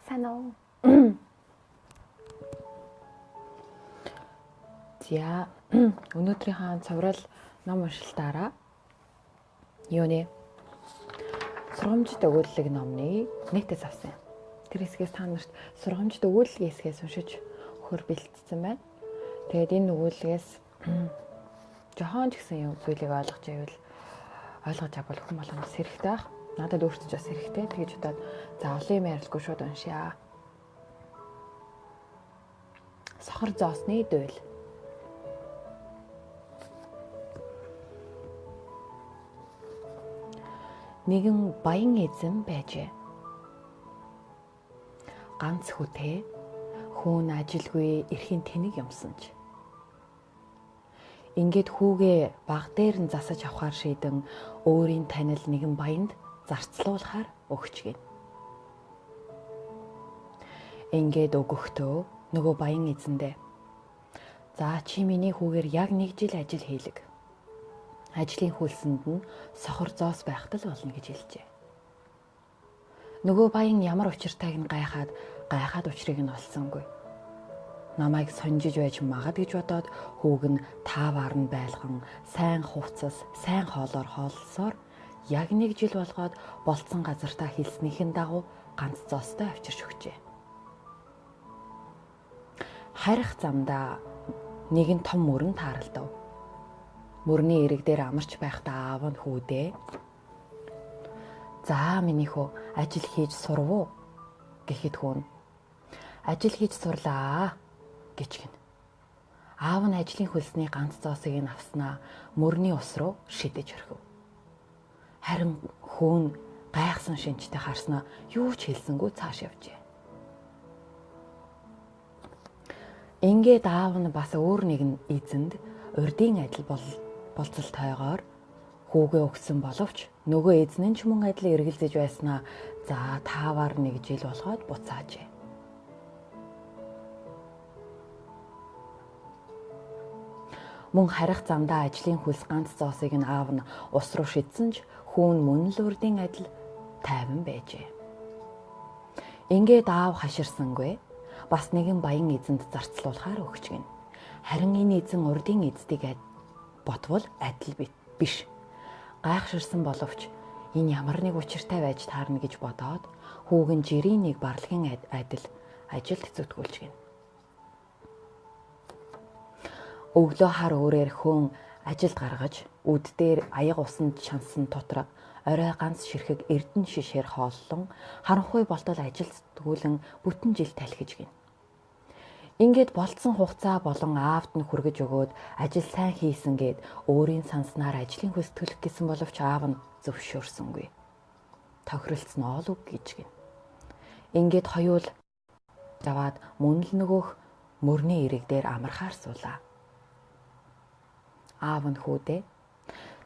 Сайн уу? За өнөөдрийнхээ цоврал ном уншилтаараа юуны сургамжит өгүүлэг номны нэтээс авсан. Тэр хэсгээс та нарт сургамжит өгүүлгийн хэсгээс уншиж өгөхөр бэлтцсэн байна. Тэгээд энэ өгүүлгээс жохон ч гэсэн юм зүйлийг ойлгож байвал ойлгож авбал хүн болгоноос хэрэгтэй байх. Надад өөртөө ч бас хэрэгтэй. Тэгэж удаад за олон юм ярилгүй шууд уншъя. Сохор зоосны дуйл. Нэгэн баян эзэн байжээ. Ганц хүтээ хүүн ажилгүй эрхийн тэнэг юмсанч. Ингээд хүүгээ баг дээр нь засаж авахар шийдэн өөрийн танил нэгэн баянд зарцлуулахаар өгч гин. Ингээд өгөхдөө нөгөө баян эзэндээ за чи миний хүүгээр яг 1 жил ажил хийлэг. Ажлын хөлсөнд нь сохор зоос байхтал болно гэж хэлжээ. Нөгөө баян ямар учиртайг нь гайхаад учрыг нь олсонгүй. Намайг сонжиж байж магад гэж бодоод хүүг нь тааваар нь байлган сайн хувцас, сайн хоолоор хооллосоор яг 1 жил болгоод болцсон газартаа хэлснийхэн дагуу ганц зоостой авчирч өгчээ. Харих замдаа нэгэн том мөрөн тааралдав. Мөрний эрэг дээр амарч байхдаа аав нь хүүдээ "За миний хөө, ажил хийж сурв уу?" гэхэд хүүн "Ажил хийж сурлаа" гэж гин. Аав нь ажлын хөлсний ганц зоосыг нь авснаа мөрний ус руу шидэж орхив. Харин хүүн гайхсан шинжтэй харснаа юу ч хэлсэнгүй цааш явжээ. Ингээд аав нь бас өөр нэгэн эзэнд урдын адил болцолтойгоор хүүгээ өгсөн боловч нөгөө эзэн нь ч мөн адил эргэлзэж байснаа за тааваар 1 жил болгоод буцаажээ. Мөн харих замдаа ажлын хөлс ганц зоосыг нь аав нь ус руу шидсэн ч хүүн мөн л урдын адил тайван байжээ. Ингээд аав хаширсангүй бас нэгэн баян эзэнд зарцлуулахаар өгч гин. Харин энэ эзэн урдын эздийг ботвол адил биш. Гайхширсан боловч энэ ямар нэг учиртай байж таарна гэж бодоод хүүг нь жирийн нэг барлагын адил ажилд зүтгүүлж гин. Өглөө хар өөрөөр хөөн ажилд гаргаж үд дээр аяга усанд шансан тутраг орой ганц ширхэг эрдэн шишээр хооллон харанхуй болтол ажилд зүтгүүлэн бүтэн жил талхиж гин. Ингээд болцсон хугацаа болон аавд нь хүргэж өгөөд ажил сайн хийсэн гээд өөрийн санснаар ажлын хөлс төлөх гэсэн боловч аав нь зөвшөөрсөнгүй. Тохиролцсон ол үг гэж гин. Ингээд хоёул заваад мөн л нөгөөх мөрний эрэг дээр амархаар суулаа. Аав нь хүүдээ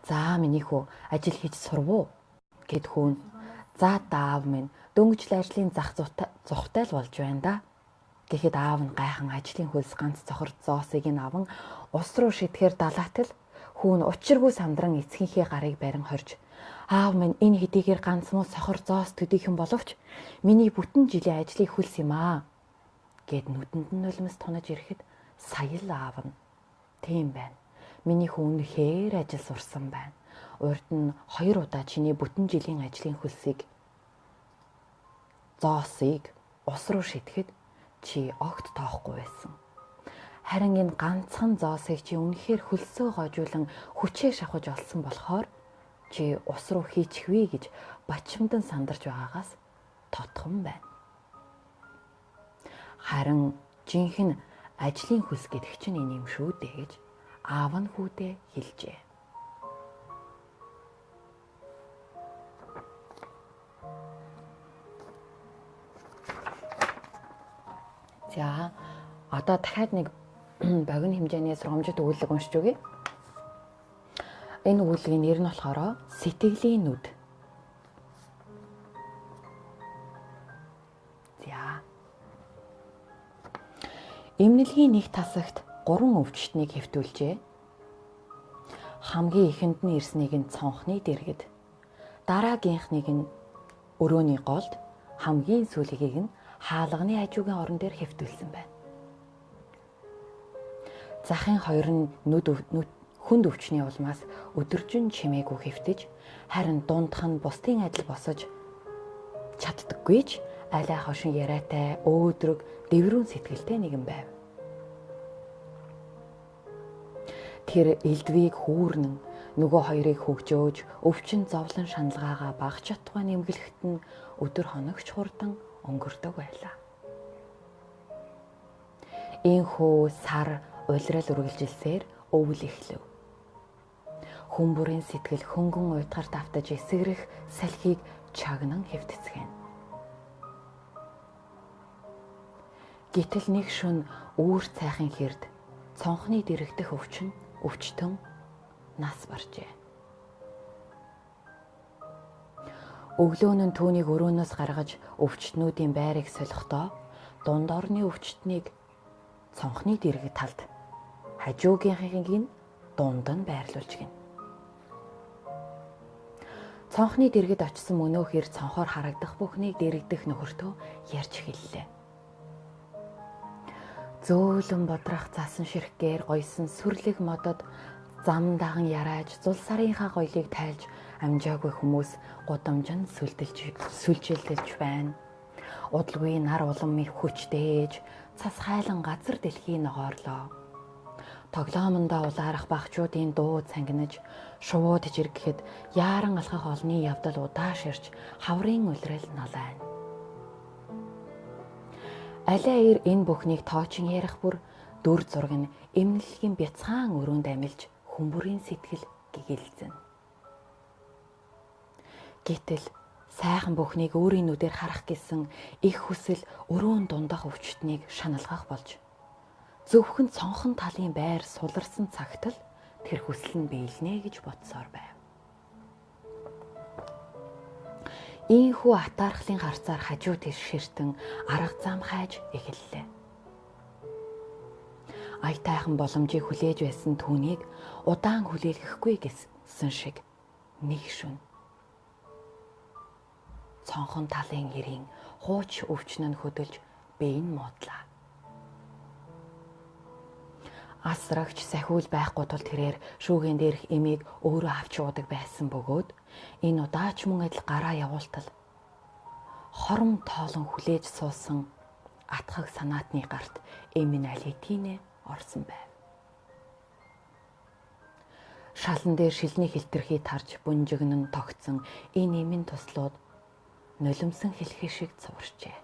"За миний хүү, ажил хийж сурв уу?" гэд хүүн "За аав минь, дөнгөжл ажлын зах зухтай л болж байна да." Гэхэд аав нь гайхан ажлын хөлс ганц цохор зоосыг нь аван ус руу шидэхээр далаатал хүүн учиргүй сандран эцгийнхээ гарыг барин хорж "Аав минь, энэ хэдийгээр ганц муу сохор зоос төдийхэн боловч миний бүтэн жилийн ажлын хөлс юм аа" гэд нүдэнд нь нулимс тунаж ирэхэд сая л аав нь "Тийм байна. Миний хүү үнэхээр ажил сурсан байна. Урд нь 2 удаа чиний бүтэн жилийн ажлын хөлсийг зоосыг ус руу шидэхэд чи огт тоохгүй байсан. Харин энэ ганцхан зоосыг чи үнэхээр хөлсөө гойжуулан хүчээ шавхаж олсон болохоор чи ус руу хийчихвээ гэж бачимдан сандарч байгаагаас тотхон байна. Харин жинхэнэ ажлын хөлс гэдэг чинь энэ юм шүү дээ гэж аав нь хүүдээ хэлжээ. За одоо дахиад нэг богино хэмжээний сургамжит өгүүлэг уншиж өгье. Энэ өгүүлгийн нэр нь болохоор Сэтгэлийн нүд. За. Эмнэлгийн нэг тасагт 3 өвчтнийг хэвтүүлжээ. Хамгийн ихэнд нь ирснийг нь цонхны дэргэд, дараагийнхныг нь өрөөний голд, хамгийн сүүлгийг нь хаалганы хажуугийн орон дээр хэвтүүлсэн байна. Захын хоёр нь хүнд өвчний улмаас өдөржин чимээгүй хэвтэж, харин дундх нь бусдын адил босож чаддаггүй ч алай хошин яриатай, өөдрөг, дэврүүн сэтгэлтэй нэгэн байв. Тэр элдвийг хүүрнэн нөгөө хоёрыг хөгжөөж, өвчин зовлон шаналгаагаа багч чадхуй нэмгэлэхт нь өдөр хоногч хурдан өнгөрдөг байлаа. Ийхүү сар улирал үргэлжилсээр өвөл эхлэв. Хүмүүрийн сэтгэл хөнгөн уйтгар давтаж эсгэрэх салхийг чагнан хэвтцгэн. Гэтэл нэг шөнө үүр цайхын хэрд цонхны дэрэгдэх өвчтөн нас баржээ. Өглөөн нь түүнийг өрөөнөөс гаргаж өвчтнүүдийн байрыг солихдоо дунд орны өвчтнийг цонхны дэрэг талд, хажуугийнхыг нь дунд нь байрлуулж гин. Цонхны дэргэд очисон мөнөөхөр цонхоор харагдах бүхнийг дэрэгдэх нөхөртөө ярьж хэллээ. Зөөлөн бодрах засан ширхгээр гойсон сүрлэг модод зам даган ярааж зулсарынхаа гоёлыг тайлж амжаагүй хүмүүс гудамжинд сүлжилдэлж байна. Удалгүй нар улам их хүчтэйж цас хайлан газар дэлхий ногоорлоо. Тоглоомондоо улаарах багчуудын дуу цангинаж шувууд жиргэхэд яаран алхах олны явдал удааш ирж хаврын улирал налайна. Алиа энэ бүхнийг тоочин ярих бүр дүр зураг нь эмнэлгийн бяцхан өрөөнд амилж хүмүүрийн сэтгэл гэгээлзэн. Гэтэл сайхан бүхнийг өөрийн нүдээр харах гэсэн их хүсэл өрөөнд дундах өвчтнийг шаналгах болж зөвхөн цонхон талын байр суларсан цагт л тэр хүсэл нь биелнэ гэж бодсоор байв. Ийхүү атаархлын харцаар хажуу тийш ширтэн арга зам хайж эхэллээ. Аятайхан боломжийг хүлээж байсан түүнийг удаан хүлээлгэхгүй гэсэн шиг нэг шөнө цонхон талын гэрийн хууч өвчнө нь хөдөлж биеийн муудлаа. Асрагч сахиул байхгүй тул тэрээр шүүгэн дээрх эмийг өөрөө авч уудаг байсан бөгөөд энэ удаач мөн адил гараа явуултал хором тоолон хүлээж суусан атхаг санаатны гарт эмийн алитинэ орсон байв. Шалан дээр шилний хилтерхий тарж бунжигнэн тогтсон энэ эмийн туслууд нулимсан хэлхий шиг цуварчээ.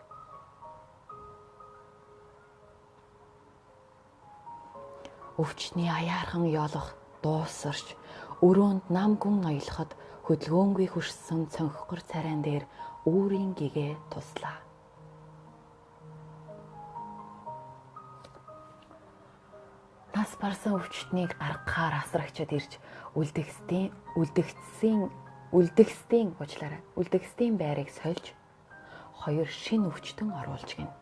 Өвчний аяархан ёолох дуусарч өрөөнд нам гүн ноёлоход хөдөлгөөнгүй хүрсэн цонхгор царайн дээр үүрийн гэгээ туслаа. Нас барсан өвчтнийг гаргахаар асрагчид ирж үлдгэсдийн байрыг сольж хоёр шин өвчтөн оруулж гин.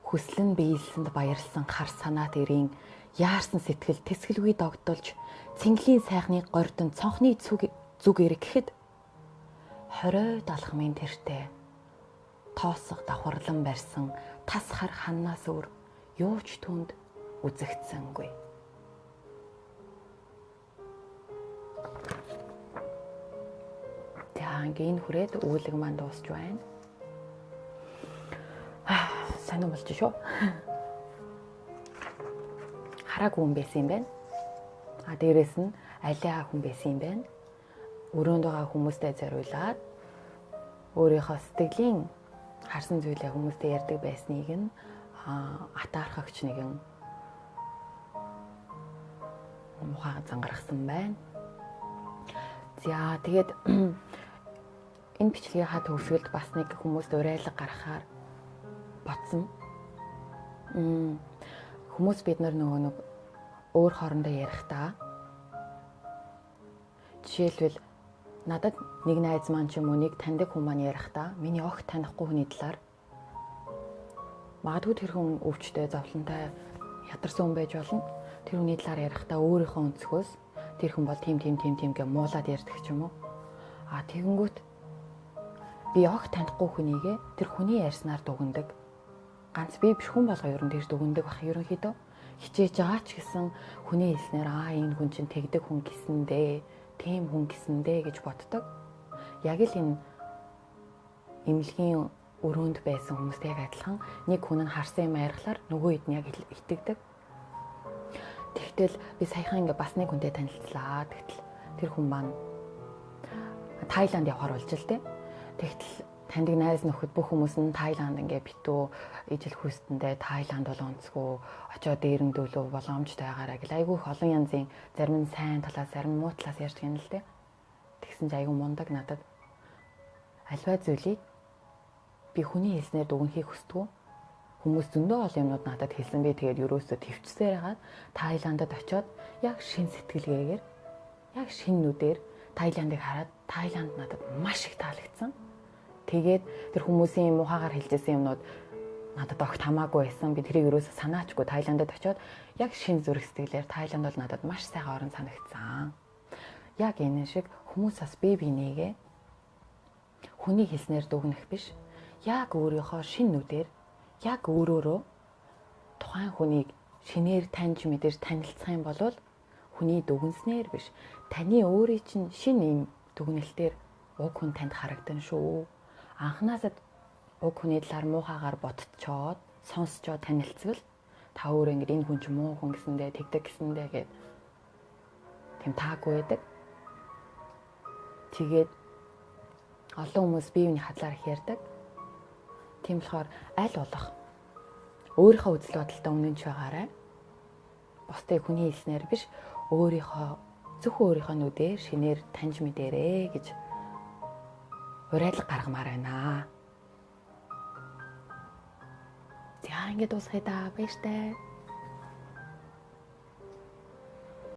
Хүслэн биелсэнд баярлсан хар санаат эрийн яарсан сэтгэл тэсгэлгүй догдолж цэнгэлийн сайхны гордон цонхны зүг эргэхэд хоройд алхмын тэртээ тоосго давхарлан барьсан тас хар ханнаас өөр юуч түнд үзэгдсэнгүй. Ингээд хүрээд үүлэг маань дуусч байна. Санаа болж шүү. Хараагүй хүн байсан юм байна. Дээрээс нь алиа хүн байсан юм байна. Өрөөнд байгаа хүмүүстэй зориулаад өөрийнхөө сэтгэлийн харсан зүйлээ хүмүүстэй ярьдаг байсныг нь атаархагч нэгэн мухаа зангаргасан байна. За тэгээд энэ бичлэгийн төгсгөлд бас нэг хүмүүст урайлга гаргахаар бодсон. Хүмүүс бид нар нэг өөр хоорондоо ярихдаа жишээлбэл надад нэг найз маань ч юм уу нэг таньдаг хүн маань ярихдаа миний огт танихгүй хүний талаар магадгүй тэр хүн өвчтэй зовлонтой ядарсан хүн байж болно. Тэр хүний талаар ярихдаа өөрийнхөө өнцгөөс тэр хүн бол тийм гэх муулаад ярьдаг ч юм уу. Тэгэнгүүт Би огт танихгүй хүнийгээ тэр хүний ярьснаар дүгндэг. Ганц би биш хүн болго ер нь тэгж дүгндэг бах ерөнхийдөө. Хичээж байгаа ч гэсэн хүний хэлснээр энэ хүн чинь тэгдэг хүн гэсэндээ, тийм хүн гэсэндээ гэж боддог. Яг л энэ эмнэлгийн өрөөнд байсан хүмүүстэй яг адилхан нэг хүн нь харсан юм ярихлаар нөгөө хэд нь яг итгэдэг. Тэгтэл би саяхан ингээ бас нэг хүнтэй танилцлаа. Тэгтэл тэр хүн маань Таиланд явахаар болж л дээ. Тэгтэл таньдаг найз нөхөд бүх хүмүүс нь Таиланд ингээ битүү ижил хүстэндээ Таиланд бол онцгүй очоод дээрэмдүүлүү боломжтой байгаараа гэл айгүй их олон янзын зарим нь сайн талаас зарим нь муу талаас ярьж гин л дээ. Тэгсэн чинь айгүй мундаг надад. Альва зүйлийг би хүний хэлснээр дүгнэхийг хүсдэг. Хүмүүс зөндөө олон юмнууд надад хэлсэн. Би тэгээд ерөөсөө төвчсээр хагаад Таиландд очоод яг шин сэтгэлгээгээр яг шин нүдээр Таиландыг хараад Таиланд надад маш их таалагдсан. Тэгээд тэр хүмүүсийн мухагаар хэлжсэн юмнууд надад огт хамаагүй байсан. Би тэрийг ерөөсөө санаачгүй Таиландд очоод яг шин зүрх сэтгэлээр Таиланд бол надад маш сайхан орон санагдсан. Яг энэ шиг хүмүүс бас бие бинийгээ хүний хэлснээр дүгнэх биш. Яг өөрийнхөө шин нүдээр яг өөрөөрөө тухайн хүнийг шинээр таньж мэдэрч танилцах юм бол хүний дүгнснээр биш. Таны өөрийн чинь шин юм дүгнэлтээр уг хүн танд харагдан шүү. Анхнаасаа уг хүний талаар муухайгаар бодцоод, сонсцоод танилцвал та өөрөө ингэ энэ хүн ч муу хүн гэсэндээ тэгдэг гэсэндээ гээд тэм таагүй байдаг. Тэгээд олон хүмүүс бие биений хадлаар их ярьдаг. Тийм болохоор аль болох өөрийнхөө үзэл бодолтой үнэнч байгаарай. Бусдыг хүний хэлснээр биш, зөвхөн өөрийнхөө нүдээр шинээр таньж мэдэрээ гэж уриалга гаргамаар байна. За ингэж дуусгая да баяртай.